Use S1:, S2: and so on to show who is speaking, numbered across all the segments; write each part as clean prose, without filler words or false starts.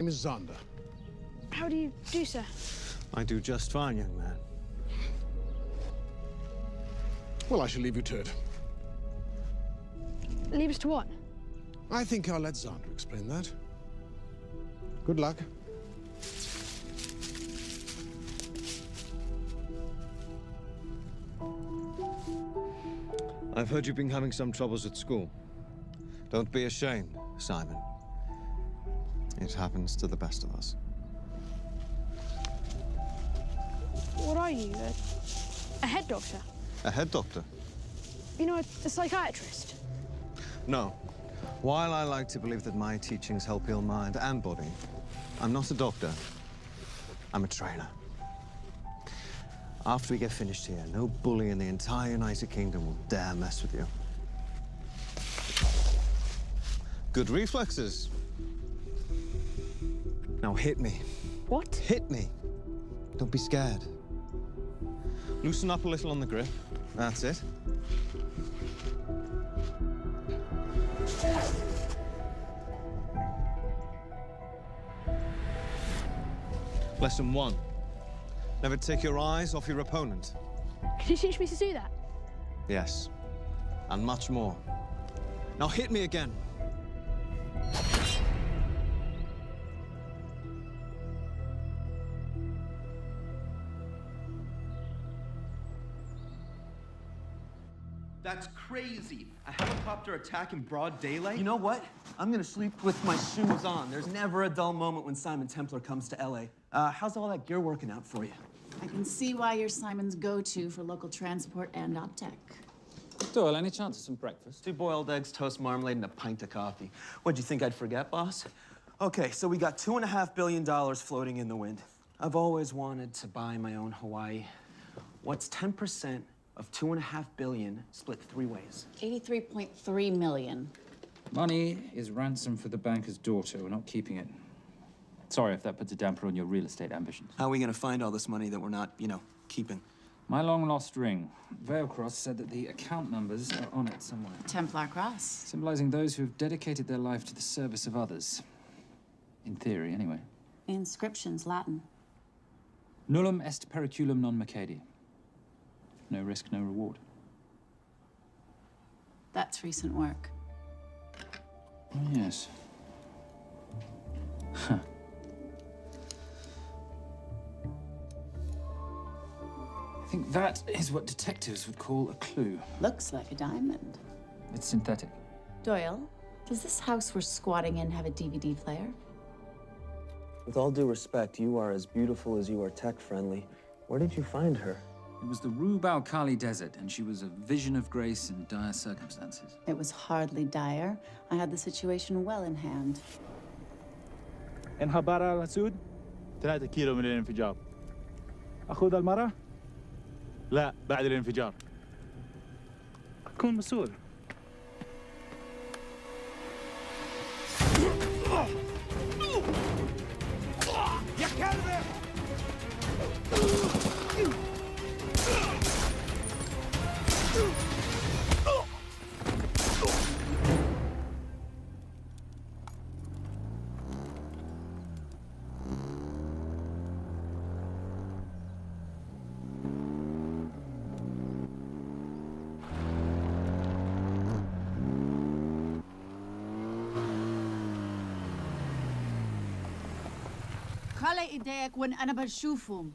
S1: My name is Zander.
S2: How do you do, sir?
S3: I do just fine, young man.
S1: Well, I shall leave you to it.
S2: Leave us to what?
S1: I think I'll let Zander explain that. Good luck.
S3: I've heard you've been having some troubles at school. Don't be ashamed, Simon. It happens to the best of us.
S2: What are you, a head doctor?
S3: A head doctor?
S2: You know, a psychiatrist?
S3: No. While I like to believe that my teachings help heal mind and body, I'm not a doctor. I'm a trainer. After we get finished here, no bully in the entire United Kingdom will dare mess with you. Good reflexes. Now hit me.
S2: What?
S3: Hit me. Don't be scared. Loosen up a little on the grip. That's it. Lesson 1. Never take your eyes off your opponent.
S2: Can you teach me to do that?
S3: Yes, and much more. Now hit me again.
S4: That's crazy. A helicopter attack in broad daylight?
S5: You know what? I'm gonna sleep with my shoes on. There's never a dull moment when Simon Templar comes to LA. How's all that gear working out for you?
S6: I can see why you're Simon's go-to for local transport and optech.
S7: Doyle, any chance of some breakfast?
S5: 2 boiled eggs, toast, marmalade, and a pint of coffee. What'd you think I'd forget, boss? Okay, so we got $2.5 billion floating in the wind. I've always wanted to buy my own Hawaii. What's 10% of $2.5 billion split 3 ways?
S6: 83.3 million.
S7: Money is ransom for the banker's daughter. We're not keeping it. Sorry if that puts a damper on your real estate ambitions.
S5: How are we gonna find all this money that we're not, keeping?
S7: My long-lost ring. Veilcross said that the account numbers are on it somewhere.
S6: Templar Cross.
S7: Symbolizing those who have dedicated their life to the service of others. In theory, anyway.
S6: The inscription's Latin.
S7: Nullum est periculum non mercedi. No risk, no reward.
S6: That's recent work.
S7: Oh, yes. Huh. I think that is what detectives would call a clue.
S6: Looks like a diamond.
S7: It's synthetic.
S6: Doyle, does this house we're squatting in have a DVD player?
S5: With all due respect, you are as beautiful as you are tech-friendly. Where did you find her?
S7: It was the Rub al-Khali Desert, and she was a vision of grace in dire circumstances.
S6: It was hardly dire. I had the situation well in hand.
S8: انها برا السود 3 كيلو من الانفجار. أخذ المرة؟ لا بعد الانفجار. أكون مسؤول. يا كلب!
S6: خلي ايديك وين أنا بشوفهم.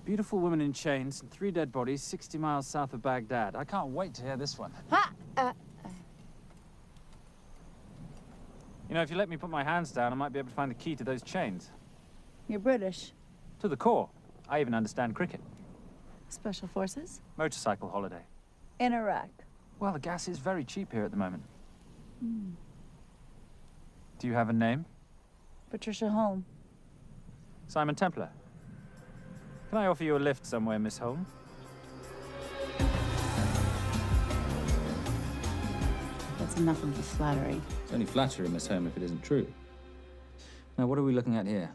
S7: Beautiful woman in chains and 3 dead bodies 60 miles south of Baghdad. I can't wait to hear this one. You know, if you let me put my hands down, I might be able to find the key to those chains.
S6: You're British.
S7: To the core. I even understand cricket.
S6: Special Forces?
S7: Motorcycle holiday.
S6: In Iraq.
S7: Well, the gas is very cheap here at the moment. Do you have a name?
S6: Patricia Holm.
S7: Simon Templar. Can I offer you a lift somewhere, Miss Holm?
S6: That's enough of the flattery.
S7: It's only flattery, Miss Holm, if it isn't true. Now, what are we looking at here?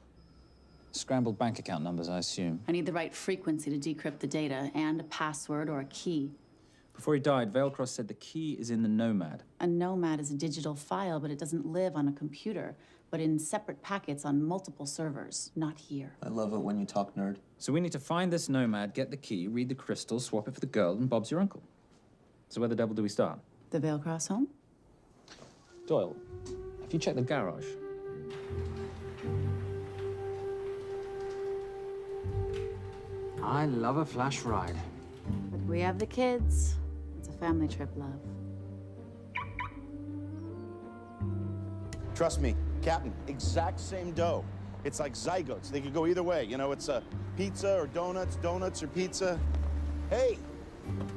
S7: Scrambled bank account numbers, I assume.
S6: I need the right frequency to decrypt the data and a password or a key.
S7: Before he died, Veilcross said the key is in the Nomad.
S6: A Nomad is a digital file, but it doesn't live on a computer. but in separate packets on multiple servers, not here.
S5: I love it when you talk nerd.
S7: So we need to find this nomad, get the key, read the crystal, swap it for the girl, and Bob's your uncle. So where the devil do we start?
S6: The Veilcross home?
S7: Doyle, have you checked the garage? I love a flash ride.
S6: But we have the kids. It's a family trip, love.
S9: Trust me, Captain, exact same dough. It's like zygotes. They could go either way. You know, it's a pizza or donuts, donuts or pizza. Hey,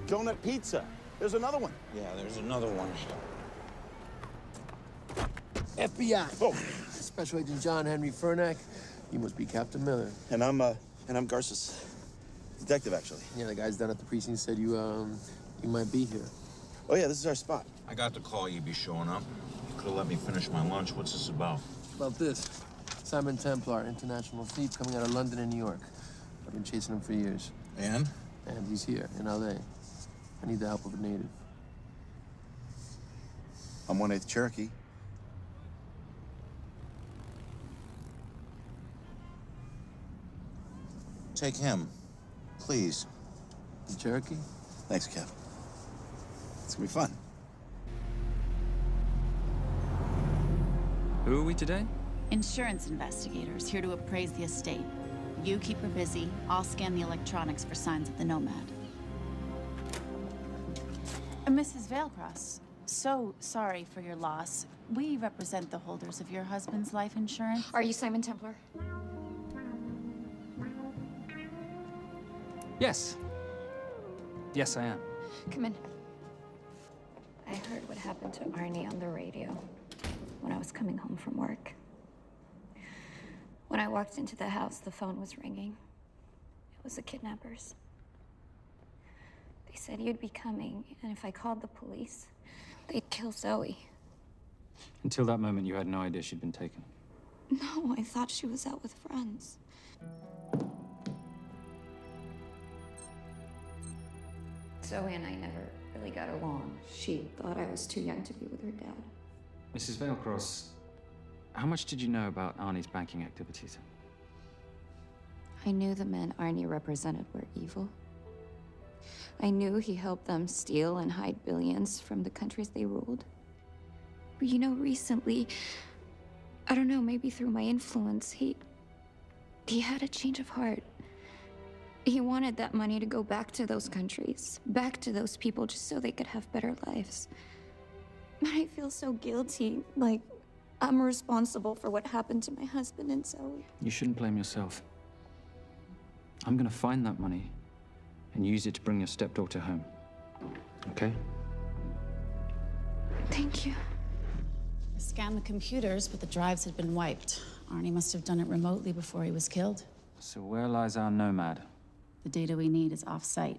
S9: donut pizza. There's another one.
S10: Yeah, there's another one.
S11: FBI.
S9: Oh.
S11: Special Agent John Henry Fernack. You must be Captain Miller.
S9: And I'm Garces. Detective, actually.
S11: Yeah, the guys down at the precinct said you might be here.
S9: Oh, yeah, this is our spot.
S10: I got the call you'd be showing up. You could have let me finish my lunch. What's this about?
S11: About this. Simon Templar, international thief coming out of London and New York. I've been chasing him for years.
S10: And?
S11: And he's here, in L.A. I need the help of a native.
S9: I'm 1/8 Cherokee.
S10: Take him, please.
S11: The Cherokee?
S9: Thanks, Cap. It's gonna be fun.
S7: Who are we today?
S6: Insurance investigators here to appraise the estate. You keep her busy. I'll scan the electronics for signs of the nomad. Mrs. Veilcross, so sorry for your loss. We represent the holders of your husband's life insurance.
S12: Are you Simon Templar?
S7: Yes. Yes, I am.
S12: Come in. I heard what happened to Arnie on the radio when I was coming home from work. When I walked into the house, the phone was ringing. It was the kidnappers. They said you'd be coming, and if I called the police, they'd kill Zoe.
S7: Until that moment, you had no idea she'd been taken.
S12: No, I thought she was out with friends. Zoe and I never really got along. She thought I was too young to be with her dad.
S7: Mrs. Veilcross, how much did you know about Arnie's banking activities?
S12: I knew the men Arnie represented were evil. I knew he helped them steal and hide billions from the countries they ruled. But you know, recently, I don't know, maybe through my influence, he had a change of heart. He wanted that money to go back to those countries, back to those people, just so they could have better lives. But I feel so guilty, like I'm responsible for what happened to my husband and Zoe.
S7: You shouldn't blame yourself. I'm gonna find that money and use it to bring your stepdaughter home. Okay?
S12: Thank you.
S6: I scanned the computers, but the drives had been wiped. Arnie must have done it remotely before he was killed.
S7: So where lies our nomad?
S6: The data we need is off-site.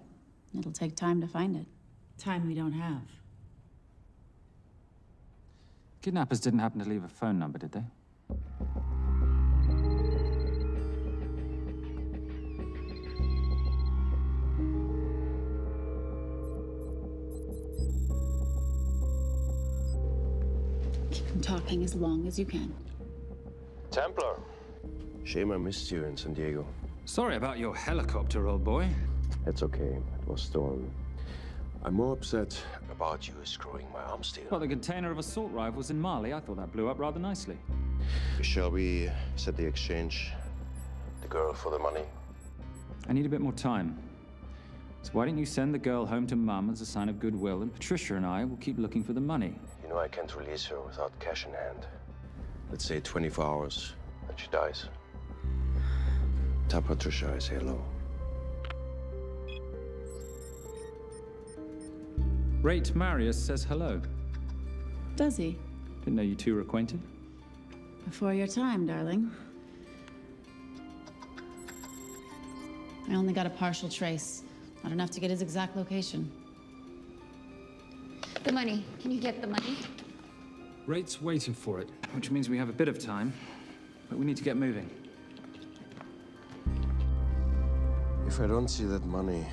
S6: It'll take time to find it. Time we don't have.
S7: Kidnappers didn't happen to leave a phone number, did they?
S6: Keep him talking as long as you can.
S11: Templar. Shame I missed you in San Diego.
S7: Sorry about your helicopter, old boy.
S11: It's okay. It was stolen. I'm more upset about you screwing my arm steal.
S7: Well, the container of assault rifles in Mali, I thought that blew up rather nicely.
S11: Shall we set the exchange? The girl for the money?
S7: I need a bit more time. So why don't you send the girl home to Mum as a sign of goodwill, and Patricia and I will keep looking for the money.
S11: You know I can't release her without cash in hand. Let's say 24 hours, and she dies. Tell Patricia I say hello.
S7: Rate Marius says hello.
S6: Does he?
S7: Didn't know you two were acquainted.
S6: Before your time, darling. I only got a partial trace. Not enough to get his exact location.
S12: The money. Can you get the money?
S7: Rate's waiting for it, which means we have a bit of time, but we need to get moving.
S11: If I don't see that money,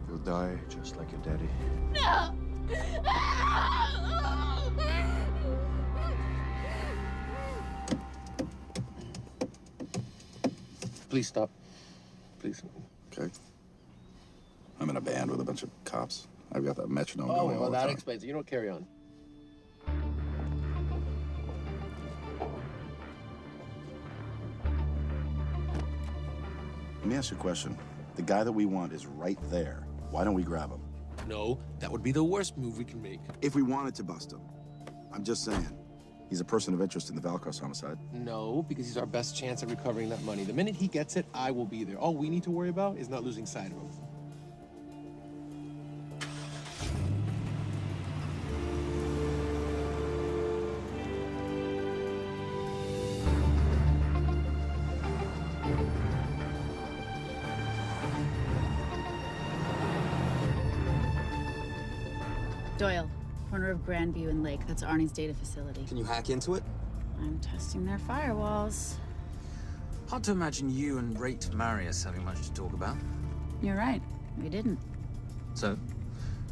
S11: you'll die just like your daddy.
S12: No!
S13: Please stop. Please.
S14: Okay. I'm in a band with a bunch of cops. I've got that metronome
S13: Oh,
S14: going
S13: well,
S14: all the
S13: that
S14: time.
S13: explains it. You don't carry on.
S14: Let me ask you a question. The guy that we want is right there. Why don't we grab him?
S13: No, that would be the worst move we can make.
S14: If we wanted to bust him. I'm just saying. He's a person of interest in the Valcross homicide.
S13: No, because he's our best chance at recovering that money. The minute he gets it, I will be there. All we need to worry about is not losing sight of him.
S6: Doyle, corner of Grandview and Lake. That's Arnie's data facility.
S5: Can you hack into it?
S6: I'm testing their firewalls.
S7: Hard to imagine you and Rate Marius having much to talk about.
S6: You're right. We didn't.
S7: So,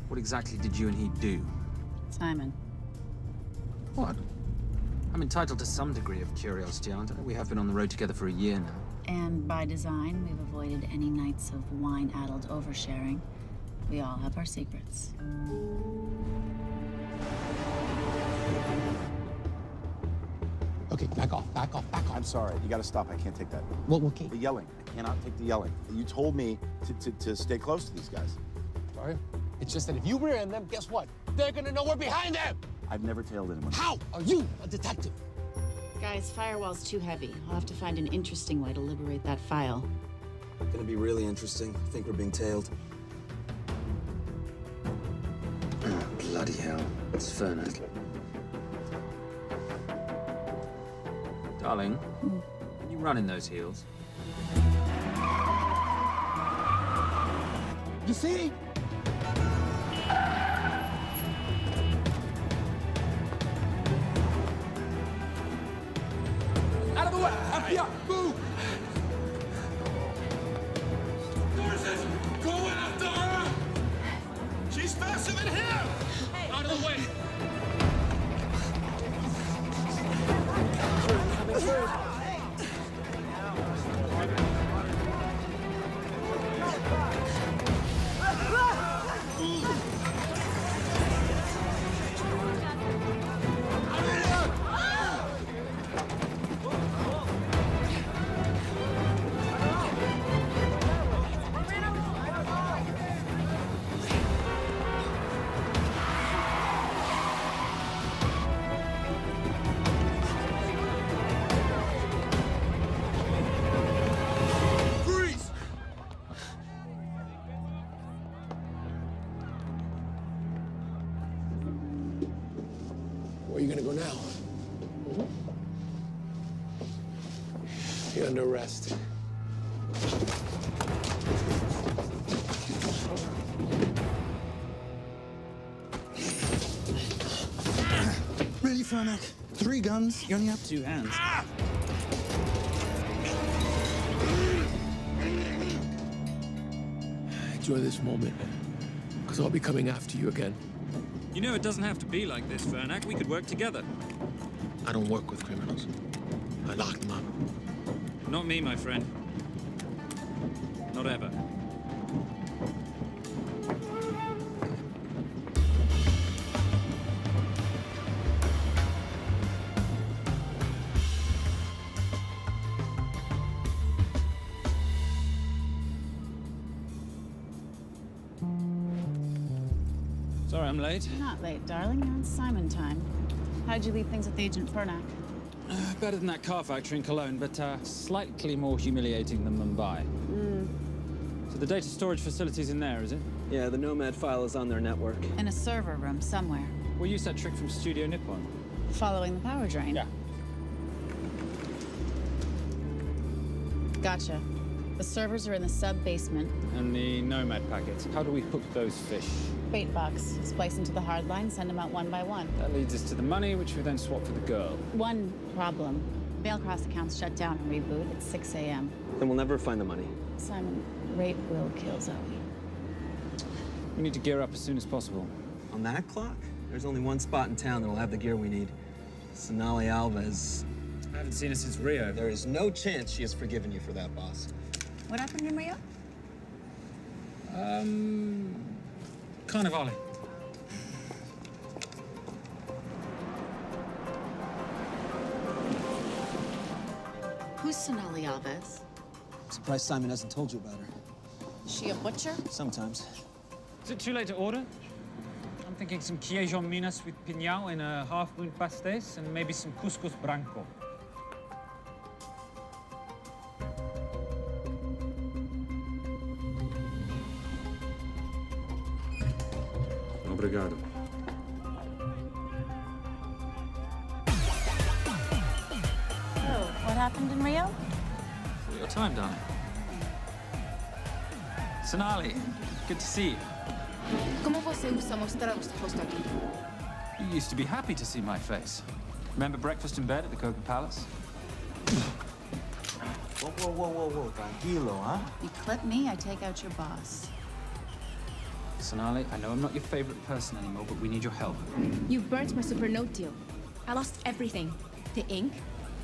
S7: what exactly did you and he do?
S6: Simon.
S7: What? I'm entitled to some degree of curiosity, aren't I? We have been on the road together for a year now.
S6: And by design, we've avoided any nights of wine-addled oversharing. We all have our secrets.
S13: Okay, back off, back off, back off.
S14: I'm sorry. You gotta stop. I can't take that.
S13: What, okay?
S14: The yelling. I cannot take the yelling. You told me to stay close to these guys.
S13: Sorry? It's just that if you rear end them, guess what? They're gonna know we're behind them!
S14: I've never tailed anyone.
S13: How are you a detective?
S6: Guys, firewall's too heavy. I'll have to find an interesting way to liberate that file.
S5: Gonna be really interesting. I think we're being tailed.
S7: Oh, bloody hell. It's Fernac. Darling, can you run in those heels?
S13: You see? Out of the way! FBI! Move!
S15: Forces, go after her! She's faster than him! Out of the way!
S13: Where are you gonna go now? You're under arrest.
S16: Really, Fernac? 3 guns? You only have 2 hands.
S13: Enjoy this moment, because I'll be coming after you again.
S7: You know, it doesn't have to be like this, Fernac. We could work together.
S13: I don't work with criminals. I lock them up.
S7: Not me, my friend. Not ever. Sorry, I'm late.
S6: You're not late, darling. You're on Simon time. How'd you leave things with Agent Fernac?
S7: Better than that car factory in Cologne, but slightly more humiliating than Mumbai. So the data storage facility's in there, is it?
S5: Yeah, the Nomad file is on their network.
S6: In a server room somewhere.
S7: We'll use that trick from Studio Nippon.
S6: Following the power drain?
S7: Yeah.
S6: Gotcha. The servers are in the sub-basement.
S7: And the Nomad packets. How do we hook those fish?
S6: Bait box. Splice into the hard line, send them out one by one.
S7: That leads us to the money, which we then swap for the girl.
S6: One problem. Mailcross accounts shut down and reboot at 6 a.m.
S5: Then we'll never find the money.
S6: Simon, Rape will kill Zoe.
S7: We need to gear up as soon as possible.
S5: On that clock, there's only one spot in town that'll have the gear we need. Sonali Alves.
S7: I haven't seen her since Rio.
S5: There is no chance she has forgiven you for that, boss.
S6: What happened in Rio?
S7: Carnivale.
S6: Who's Sonali Alves?
S5: Surprised Simon hasn't told you about her.
S6: Is she a butcher?
S5: Sometimes.
S7: Is it too late to order? I'm thinking some queijo minas with piñao in a half-moon pastéis and maybe some couscous branco.
S1: Obrigado.
S6: Oh, what happened in Rio?
S7: For your time, darling. Sonali, good to see you.
S17: Como você usa mostrar o seu rosto aqui?
S7: You used to be happy to see my face. Remember breakfast in bed at the Coca Palace?
S5: Whoa. Tranquilo, huh?
S6: You clip me, I take out your boss.
S7: Sonali, I know I'm not your favorite person anymore, but we need your help.
S17: You burnt my supernote deal. I lost everything. The ink,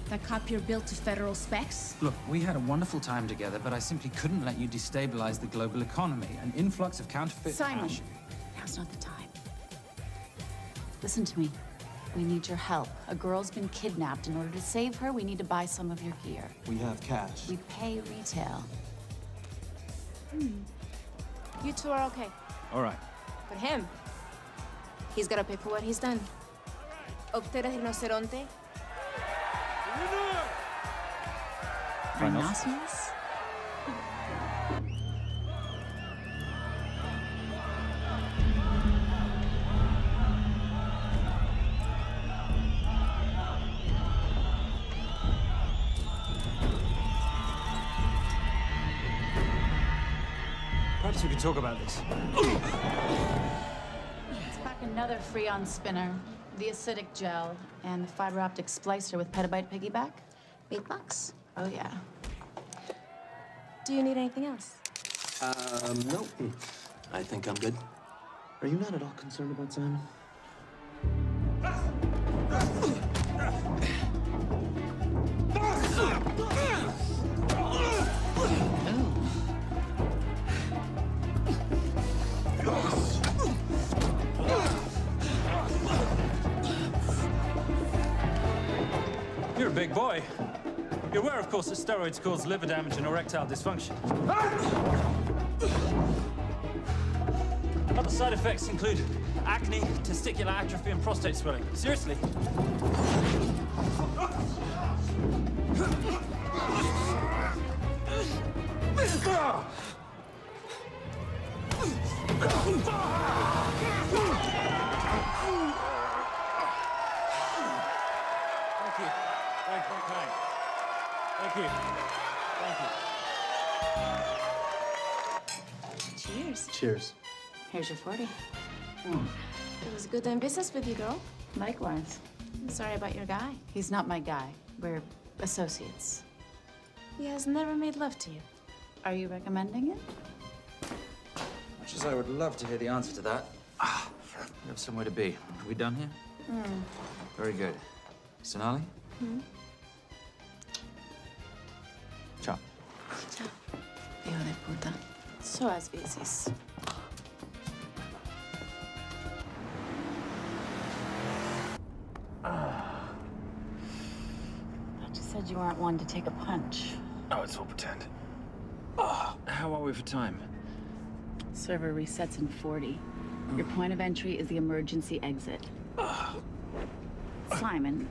S17: that copier built to federal specs.
S7: Look, we had a wonderful time together, but I simply couldn't let you destabilize the global economy. An influx of counterfeit
S6: Simon,
S7: cash.
S6: now's not the time. Listen to me. We need your help. A girl's been kidnapped. In order to save her, we need to buy some of your gear.
S5: We have cash.
S6: We pay retail.
S17: You two are okay.
S7: All right.
S17: But him, he's gotta pay for what he's done. Obter el rinoceronte.
S6: Rhinoceros?
S7: Perhaps we could talk about this.
S6: Let's pack another Freon spinner, the acidic gel, and the fiber optic splicer with petabyte piggyback. $8. Oh, yeah.
S17: Do you need anything else?
S5: No. I think I'm good. Are you not at all concerned about Simon?
S7: You're a big boy. You're aware, of course, that steroids cause liver damage and erectile dysfunction. Other side effects include acne, testicular atrophy, and prostate swelling. Seriously. Thank you.
S6: Cheers.
S5: Cheers.
S6: Here's your 40.
S17: It was good doing business with you, girl.
S6: Likewise.
S17: I'm sorry about your guy.
S6: He's not my guy. We're associates.
S17: He has never made love to you.
S6: Are you recommending it?
S7: Much as I would love to hear the answer to that. We have somewhere to be. Are we done here? Very good. Sonali? Ciao.
S6: Ciao. Hijo de puta. Suas vezes. Thought you said you weren't one to take a punch.
S7: Oh, it's all pretend. How are we for time?
S6: Server resets in 40. Your point of entry is the emergency exit. Simon,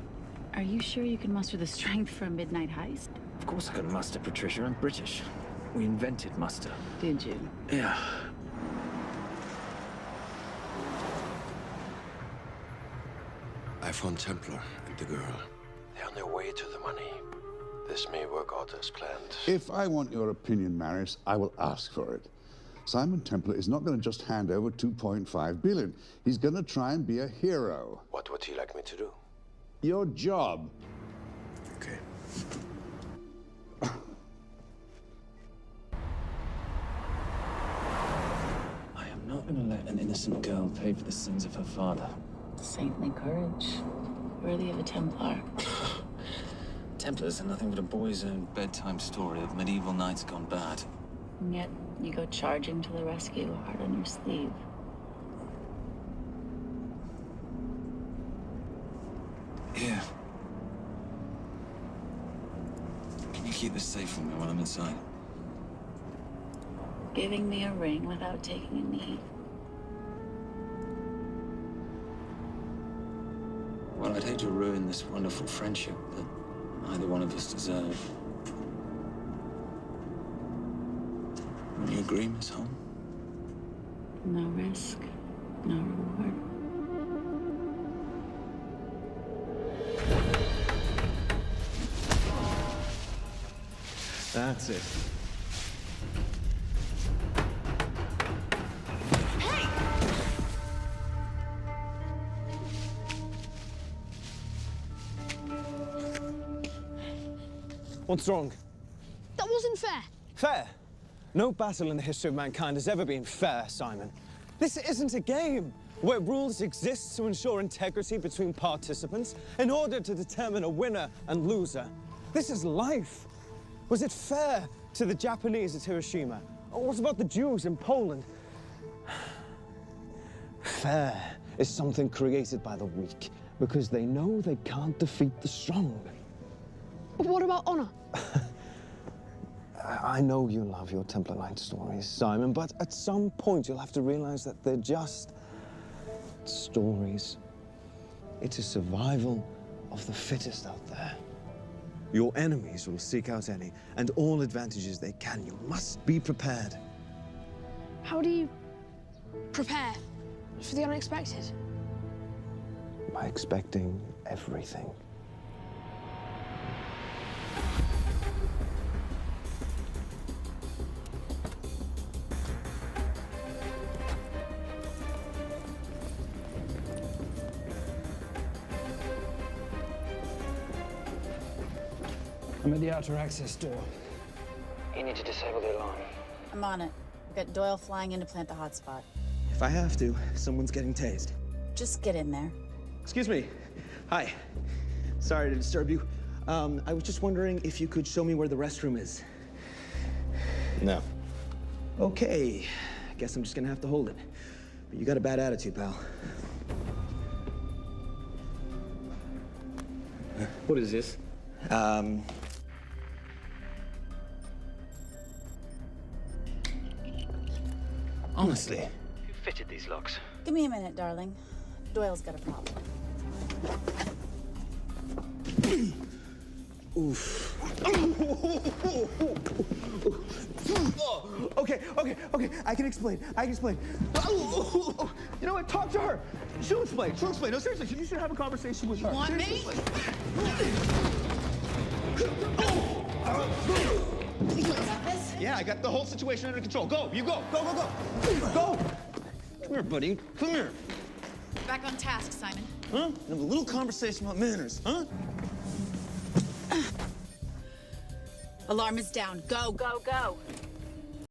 S6: are you sure you can muster the strength for a midnight heist?
S7: Of course I can muster, Patricia. I'm British. We invented muster.
S6: Did you?
S7: Yeah.
S11: I found Templar and the girl. They're on their way to the money. This may work out as planned.
S18: If I want your opinion, Maris, I will ask for it. Simon Templar is not going to just hand over 2.5 billion. He's going to try and be a hero.
S11: What would he like me to do?
S18: Your job.
S11: Okay.
S7: I am not going to let an innocent girl pay for the sins of her father.
S6: Saintly courage. Worthy of a Templar.
S10: Templars are nothing but a boy's own bedtime story of medieval knights gone bad.
S6: And yet, you go charging to the rescue, heart on your sleeve.
S10: Here. Can you keep this safe from me while I'm inside?
S6: Giving me a ring without taking a knee.
S10: Well, I'd hate to ruin this wonderful friendship that neither one of us deserve. Will you agree, Miss Holm?
S6: No risk, no reward.
S3: That's it. What's wrong?
S2: That wasn't fair.
S3: Fair? No battle in the history of mankind has ever been fair, Simon. This isn't a game where rules exist to ensure integrity between participants in order to determine a winner and loser. This is life. Was it fair to the Japanese at Hiroshima? Or what about the Jews in Poland? Fair is something created by the weak because they know they can't defeat the strong.
S2: What about honor?
S3: I know you love your Templar Knight stories, Simon, but at some point you'll have to realize that they're just stories. It is survival of the fittest out there. Your enemies will seek out any and all advantages they can. You must be prepared.
S2: How do you prepare for the unexpected?
S3: By expecting everything.
S7: I'm at the outer access door.
S19: You need to disable the alarm.
S6: I'm on it. We've got Doyle flying in to plant the hotspot.
S5: If I have to, someone's getting tased.
S6: Just get in there.
S5: Excuse me. Hi. Sorry to disturb you. I was just wondering if you could show me where the restroom is.
S3: No.
S5: Okay. Guess I'm just gonna have to hold it. But you got a bad attitude, pal.
S19: What is this?
S5: Honestly.
S19: Who fitted these locks?
S6: Give me a minute, darling. Doyle's got a problem.
S5: Oof. Okay. I can explain. You know what? Talk to her. She'll explain. No, seriously, you should have a conversation with her.
S6: You want me?
S5: Yeah, I got the whole situation under control. Go, you go. Go. Come here, buddy. Come here.
S6: Back on task, Simon.
S5: Huh? Have a little conversation about manners, huh?
S6: Alarm is down. Go.